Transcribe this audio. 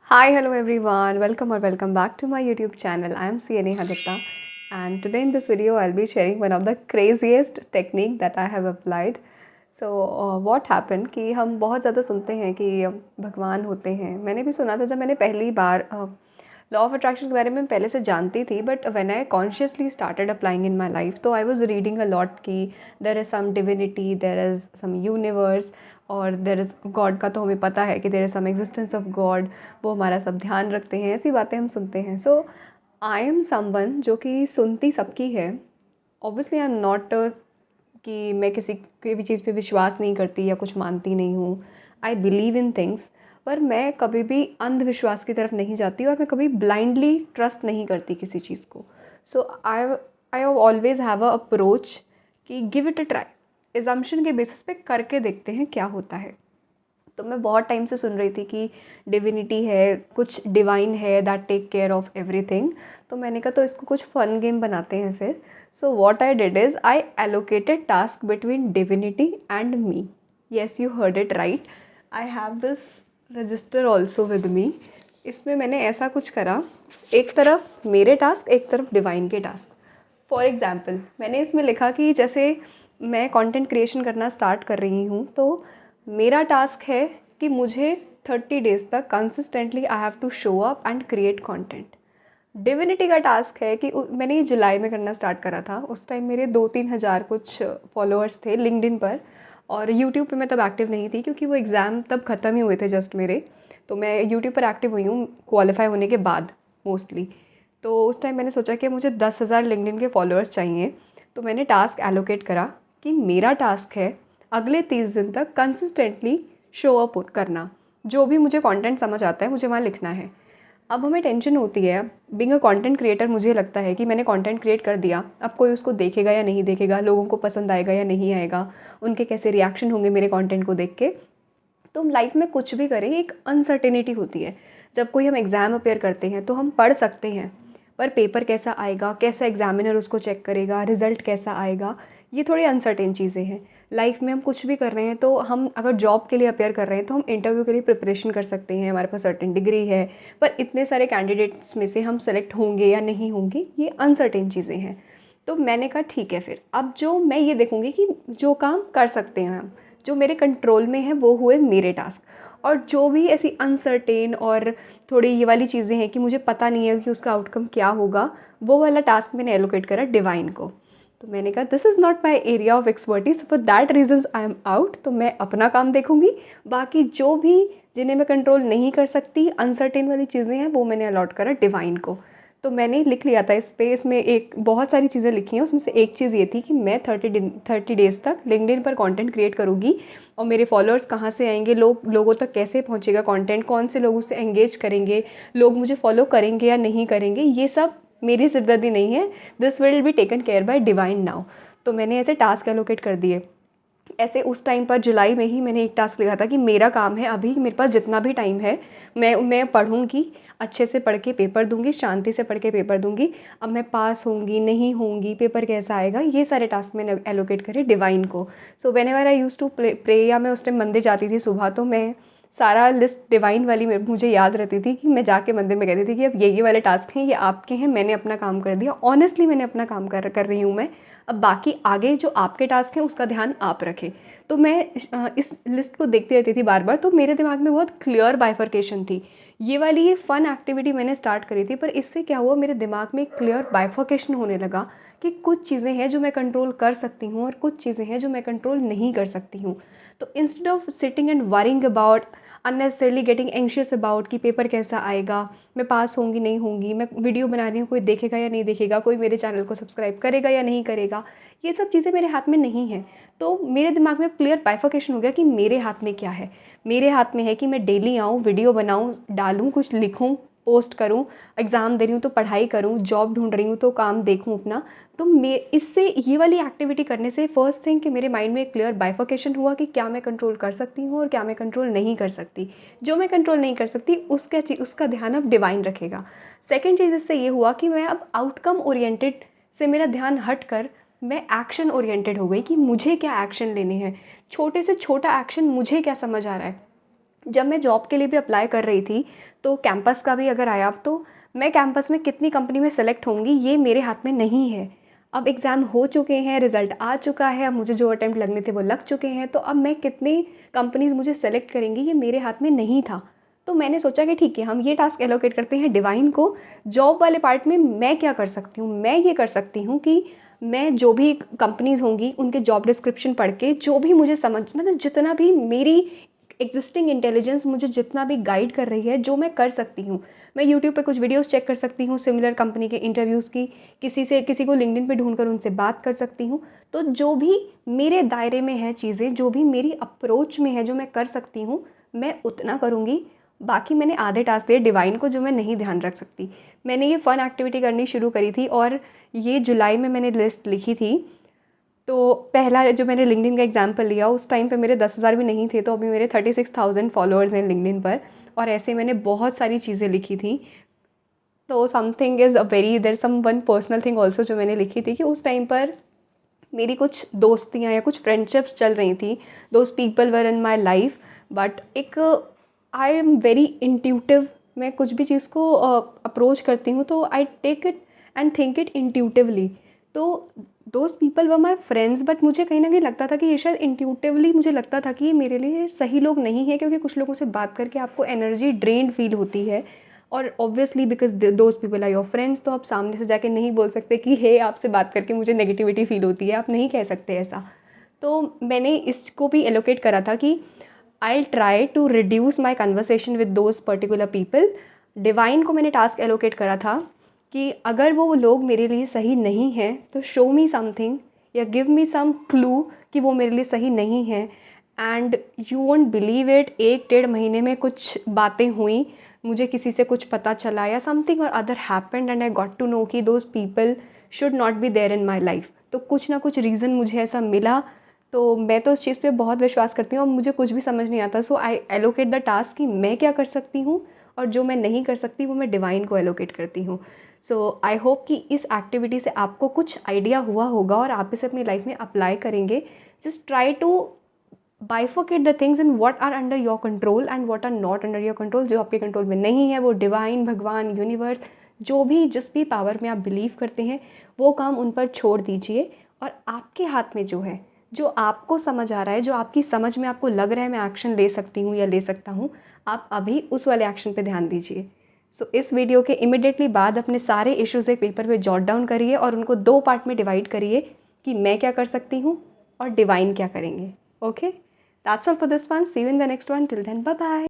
Hi, hello everyone. Welcome or welcome back to my YouTube channel. I am CNA Haditta, and today in this video I'll be sharing one of the craziest technique that I have applied. So what happened कि हम बहुत ज़्यादा सुनते हैं कि भगवान होते हैं. मैंने भी सुना था जब मैंने पहली बार लॉ ऑफ अट्रैक्शन के बारे में पहले से जानती थी, but when I consciously started applying in my life तो I was reading a lot कि there is some divinity, there is some universe और देर इज़ गॉड का तो हमें पता है कि there is some existence of God, वो हमारा सब ध्यान रखते हैं, ऐसी बातें हम सुनते हैं. सो आई एम समवन जो कि सुनती सबकी है. ऑब्वियसली आई एम नॉट कि मैं किसी की भी चीज़ पे विश्वास नहीं करती या कुछ मानती नहीं हूँ. आई बिलीव इन थिंग्स, पर मैं कभी भी अंधविश्वास की तरफ नहीं जाती और मैं कभी ब्लाइंडली ट्रस्ट नहीं करती किसी चीज़ को. So I always have a approach कि give it a try, assumption के बेसिस पे करके देखते हैं क्या होता है. तो मैं बहुत टाइम से सुन रही थी कि डिविनिटी है, कुछ डिवाइन है that take care of everything. तो मैंने कहा तो इसको कुछ फन गेम बनाते हैं फिर. So what I did is I allocated task between divinity and me. Yes, you heard it right. I have this register also with me. इसमें मैंने ऐसा कुछ करा, एक तरफ मेरे टास्क, एक तरफ डिवाइन के टास्क. फॉर एग्ज़ाम्पल मैंने इसमें लिखा कि जैसे मैं कंटेंट क्रिएशन करना स्टार्ट कर रही हूँ, तो मेरा टास्क है कि मुझे 30 डेज़ तक consistently I have to show up and create content. Divinity का टास्क है कि मैंने ये जुलाई में करना स्टार्ट करा था. उस टाइम मेरे 2-3 हज़ार कुछ फॉलोअर्स थे लिंक्डइन पर, और यूट्यूब पे मैं तब एक्टिव नहीं थी क्योंकि वो एग्ज़ाम तब ख़त्म ही हुए थे जस्ट मेरे. तो मैं यूट्यूब पर एक्टिव हुई हूँ क्वालिफाई होने के बाद मोस्टली. तो उस टाइम मैंने सोचा कि मुझे 10,000 लिंक्डइन के फॉलोअर्स चाहिए. तो मैंने टास्क एलोकेट करा कि मेरा टास्क है अगले 30 दिन तक कंसिस्टेंटली शो अप करना. जो भी मुझे कंटेंट समझ आता है मुझे वहाँ लिखना है. अब हमें टेंशन होती है बीइंग अ कंटेंट क्रिएटर. मुझे लगता है कि मैंने कंटेंट क्रिएट कर दिया, अब कोई उसको देखेगा या नहीं देखेगा, लोगों को पसंद आएगा या नहीं आएगा, उनके कैसे रिएक्शन होंगे मेरे कंटेंट को देख के. तो हम लाइफ में कुछ भी करें एक अनसर्टेनिटी होती है. जब कोई हम एग्ज़ाम अपेयर करते हैं तो हम पढ़ सकते हैं, पर पेपर कैसा आएगा, कैसा एग्जामिनर उसको चेक करेगा, रिज़ल्ट कैसा आएगा, ये थोड़ी अनसर्टेन चीज़ें हैं. लाइफ में हम कुछ भी कर रहे हैं, तो हम अगर जॉब के लिए अपेयर कर रहे हैं तो हम इंटरव्यू के लिए प्रिपरेशन कर सकते हैं, हमारे पास सर्टेन डिग्री है, पर इतने सारे कैंडिडेट्स में से हम सेलेक्ट होंगे या नहीं होंगे, ये अनसर्टेन चीज़ें हैं. तो मैंने कहा ठीक है, फिर अब जो मैं ये देखूँगी कि जो काम कर सकते हैं हम, जो मेरे कंट्रोल में है, वो हुए मेरे टास्क. और जो भी ऐसी अनसर्टेन और थोड़ी ये वाली चीज़ें हैं कि मुझे पता नहीं है कि उसका आउटकम क्या होगा, वो वाला टास्क मैंने एलोकेट करा डिवाइन को. तो मैंने कहा this is not my area of expertise, for that reasons I am out. तो मैं अपना काम देखूँगी, बाकी जो भी जिन्हें मैं कंट्रोल नहीं कर सकती, अनसर्टेन वाली चीज़ें हैं, वो मैंने अलॉट करा डिवाइन को. तो मैंने लिख लिया था इस पे, इसमें एक बहुत सारी चीज़ें लिखी हैं. उसमें से एक चीज़ ये थी कि मैं 30 डेज़ तक लिंक्डइन पर कंटेंट क्रिएट करूँगी, और मेरे फॉलोअर्स कहाँ से आएंगे, लोगों तक कैसे पहुँचेगा कंटेंट, कौन से लोग उससे एंगेज करेंगे, लोग मुझे फॉलो करेंगे या नहीं करेंगे, ये सब मेरी सिरदर्दी नहीं है. This will be taken care bye divine now. तो मैंने ऐसे टास्क एलोकेट कर दिए. ऐसे उस टाइम पर जुलाई में ही मैंने एक टास्क लिखा था कि मेरा काम है, अभी मेरे पास जितना भी टाइम है मैं पढ़ूँगी, अच्छे से पढ़ के पेपर दूँगी, शांति से पढ़ के पेपर दूँगी. अब मैं पास होंगी नहीं होंगी, पेपर कैसा आएगा, ये सारे टास्क मैंने एलोकेट करे डिवाइन को. So whenever I use to pray, या मैं उस टाइम मंदिर जाती थी सुबह, तो मैं सारा लिस्ट डिवाइन वाली मुझे याद रहती थी कि मैं जाके मंदिर में कहती थी कि अब ये वाले टास्क हैं, ये आपके हैं, मैंने अपना काम कर दिया, ऑनेस्टली मैंने अपना काम कर रही हूँ मैं. अब बाकी आगे जो आपके टास्क हैं उसका ध्यान आप रखें. तो मैं इस लिस्ट को देखती रहती थी बार बार. तो मेरे दिमाग में बहुत क्लियर बाइफर्केशन थी. ये वाली ये फ़न एक्टिविटी मैंने स्टार्ट करी थी, पर इससे क्या हुआ, मेरे दिमाग में एक क्लियर बाइफर्केशन होने लगा कि कुछ चीज़ें हैं जो मैं कंट्रोल कर सकती हूँ और कुछ चीज़ें हैं जो मैं कंट्रोल नहीं कर सकती हूँ. तो instead of sitting and worrying about, unnecessarily getting anxious about कि पेपर कैसा आएगा, मैं पास होंगी नहीं होंगी, मैं वीडियो बना रही हूँ कोई देखेगा या नहीं देखेगा, कोई मेरे चैनल को सब्सक्राइब करेगा या नहीं करेगा, ये सब चीज़ें मेरे हाथ में नहीं हैं. तो मेरे दिमाग में क्लियर बाइफर्केशन हो गया कि मेरे हाथ में क्या है. मेरे हाथ में है कि मैं डेली आऊँ, वीडियो बनाऊँ, डालूँ, कुछ लिखूँ, पोस्ट करूँ, एग्ज़ाम दे रही हूँ तो पढ़ाई करूँ, जॉब ढूंढ रही हूँ तो काम देखूँ अपना. तो मैं इससे ये वाली एक्टिविटी करने से फर्स्ट थिंग कि मेरे माइंड में एक क्लियर बाइफर्केशन हुआ कि क्या मैं कंट्रोल कर सकती हूँ और क्या मैं कंट्रोल नहीं कर सकती. जो मैं कंट्रोल नहीं कर सकती उसका ध्यान अब डिवाइन रखेगा. सेकेंड चीज़ इससे ये हुआ कि मैं अब आउटकम ओरिएंटेड से मेरा ध्यान हट कर मैं एक्शन ओरिएंटेड हो गई कि मुझे क्या एक्शन लेने हैं, छोटे से छोटा एक्शन मुझे क्या समझ आ रहा है. जब मैं जॉब के लिए भी अप्लाई कर रही थी तो कैंपस का भी अगर आया तो मैं कैंपस में कितनी कंपनी में सेलेक्ट होंगी ये मेरे हाथ में नहीं है। अब एग्ज़ाम हो चुके हैं, रिज़ल्ट आ चुका है, अब मुझे जो अटेम्प्ट लगने थे वो लग चुके हैं, तो अब मैं कितनी कंपनीज़ मुझे सेलेक्ट करेंगी ये मेरे हाथ में नहीं था। तो मैंने सोचा कि ठीक है, हम ये टास्क एलोकेट करते हैं डिवाइन को। जॉब वाले पार्ट में मैं क्या कर सकती हूँ, मैं ये कर सकती हूँ कि मैं जो भी कंपनीज़ होंगी उनके जॉब डिस्क्रिप्शन पढ़ के जो भी मुझे समझ, मतलब जितना भी मेरी एग्जिस्टिंग इंटेलिजेंस मुझे जितना भी गाइड कर रही है, जो मैं कर सकती हूँ, मैं यूट्यूब पे कुछ वीडियोस चेक कर सकती हूँ सिमिलर कंपनी के इंटरव्यूज़ की, किसी को लिंक्डइन पे ढूंढकर उनसे बात कर सकती हूँ। तो जो भी मेरे दायरे में है चीज़ें, जो भी मेरी अप्रोच में है, जो मैं कर सकती हूँ, मैं उतना करूँगी। बाकी मैंने आधे टास्क दिए डिवाइन को जो मैं नहीं ध्यान रख सकती। मैंने ये फ़न एक्टिविटी करनी शुरू करी थी और ये जुलाई में मैंने लिस्ट लिखी थी। तो पहला जो मैंने लिंक्डइन का एग्जाम्पल लिया उस टाइम पे मेरे 10,000 भी नहीं थे, तो अभी मेरे 36,000 फॉलोअर्स हैं लिंक्डइन पर। और ऐसे मैंने बहुत सारी चीज़ें लिखी थी। तो something is a very there some one personal thing also जो मैंने लिखी थी कि उस टाइम पर मेरी कुछ दोस्तियाँ या कुछ फ्रेंडशिप्स चल रही थी, those people were in my life, but एक आई एम वेरी इंट्यूटिव। मैं कुछ भी चीज़ को अप्रोच करती हूँ तो I take it and think it intuitively. तो those people were my friends, but मुझे कहीं ना कहीं लगता था कि ये शायद इंट्यूटिवली मुझे लगता था कि ये मेरे लिए सही लोग नहीं है, क्योंकि कुछ लोगों से बात करके आपको एनर्जी ड्रेन्ड फील होती है। और obviously because those people are your friends, तो आप सामने से जाके नहीं बोल सकते कि हे आपसे बात करके मुझे नेगेटिविटी फील होती है, आप नहीं कह सकते ऐसा। तो मैंने इसको भी एलोकेट करा था कि I try to reduce my conversation with those particular people. Divine को मैंने टास्क एलोकेट करा था कि अगर वो लोग मेरे लिए सही नहीं हैं तो शो मी समथिंग या गिव मी सम क्लू कि वो मेरे लिए सही नहीं है। And you won't believe it, 1-1.5 महीने में कुछ बातें हुई, मुझे किसी से कुछ पता चला या समथिंग और other happened and I got to know कि those people should not be there in my life. तो कुछ ना कुछ रीज़न मुझे ऐसा मिला। तो मैं तो उस चीज़ पे बहुत विश्वास करती हूँ और मुझे कुछ भी समझ नहीं आता। सो आई एलोकेट द टास्क कि मैं क्या कर सकती हूँ और जो मैं नहीं कर सकती वो मैं डिवाइन को एलोकेट करती हूँ। सो आई होप कि इस एक्टिविटी से आपको कुछ आइडिया हुआ होगा और आप इसे अपनी लाइफ में अप्लाई करेंगे। Just try to bifurcate the things in what are under your control and what are not under your control. जो आपके कंट्रोल में नहीं है वो डिवाइन, भगवान, यूनिवर्स, जो भी जिस भी पावर में आप बिलीव करते हैं वो काम उन पर छोड़ दीजिए। और आपके हाथ में जो है, जो आपको समझ आ रहा है, जो आपकी समझ में आपको लग रहा है मैं एक्शन ले सकती हूँ या ले सकता हूँ, आप अभी उस वाले एक्शन पे ध्यान दीजिए। सो इस वीडियो के इमिडिएटली बाद अपने सारे इश्यूज़ एक पेपर पे जॉट डाउन करिए और उनको 2 पार्ट में डिवाइड करिए कि मैं क्या कर सकती हूँ और डिवाइन क्या करेंगे। Okay, that's all for this one. See you in the next one. Till then bye bye.